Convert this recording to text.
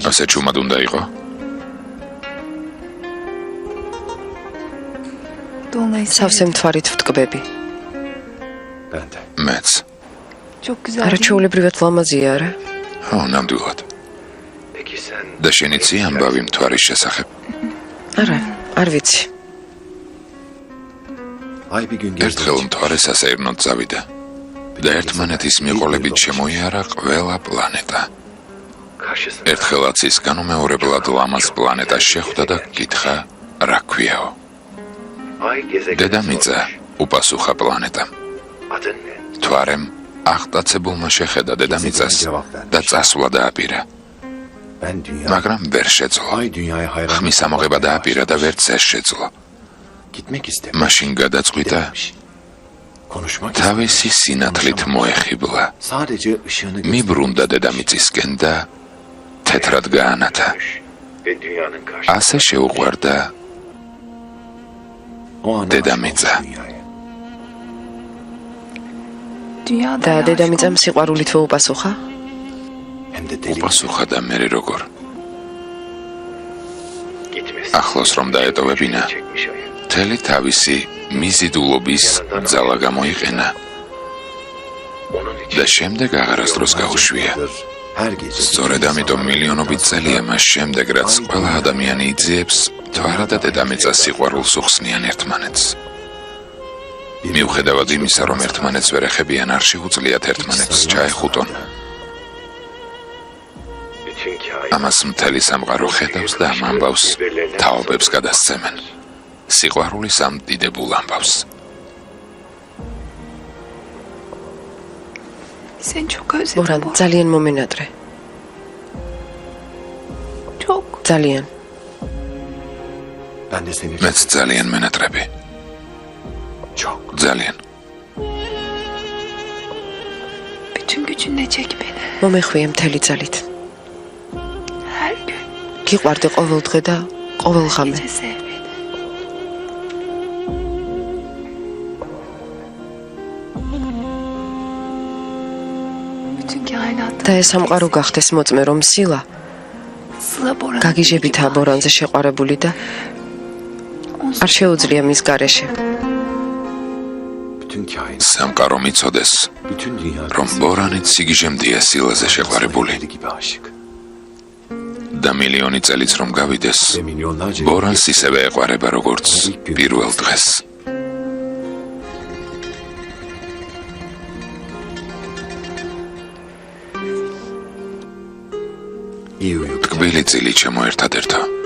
ასე ჩუმად უნდა იყო? სავსე მთვარით ვტკბები. მეც. არა ჩვეულებრივად ლამაზია, არა? ხო, ნამდვილად. და შენ იცი ამბავი მთვარის შესახებ? არა, არ ვიცი. ერთხელ მთვარე სასეირნოდ წავიდა და ერთმანეთის მიყოლებით შემოიარა ყველა პლანეტა. ერთხელაც ის განუმეორებლად ლამაზ პლანეტას შეხვდა და გითხრა, რა ქვიაო? დედამიწა, უპასუხა პლანეტამ. მთვარემ აღტაცებულმა შეხედა დედამიწას და წასვლა დააპირა. მაგრამ ვერ შეძლო. ხმის ამოღება დააპირა და ვერც ეს შეძლო. მაშინ გადაწყვიტა თავისი სინათლით მოეხიბლა. მიბრუნდა დედამიწისკენ და თეთრად გაანათა. ასე შეუყვარდა დედამიწა. და დედამიწამ სიყვარულით უპასუხა? უპასუხა და მე როგორ? ახლოს რომ დაეტოვებინა, მთელი თავისი მიზიდულობის ძალა გამოიყენა და შემდეგ აღარასდროს გაუშვია. სწორედ ამიტომ მილიონობით წელია მას შემდეგ, რაც ყველა ადამიანი იძიებს მთვარა და დედამიწა სიყვარულს უხსნიან ერთმანეთს. მიუხედავად იმისა, რომ ერთმანეთს ვერ ეხებიან, არ შეუძლიათ ერთმანეთს ჩაეხუტონ. ამას მთელი სამყარო ხედავს და ამ ამბავს თაობებს გადასცემენ. სიყვარულის ამ დიდებულ ამბავს. მორან, ძალიან მომენატრე. ძალიან. მეც ძალიან მენატრები. ძალიან. მომეხვია მთელი ძალით. გიყვარდი ყოველ დღე და ყოველ ღამე. და ეს სამყარო გახდეს მოწმე, რომ სილა გაგიჟებითაა ბორანზე შეყვარებული და არ შეუძლია მის გარეშე. სამყარო მიცოდეს, რომ ბორანით სიგიჟემდია სილაზე შეყვარებული. და მილიონი წელიც რომ გავიდეს, ბორანს ისევე ეყვარება, როგორც პირველ დღეს. ტკბილი წილი ჩემო ერთადერთო.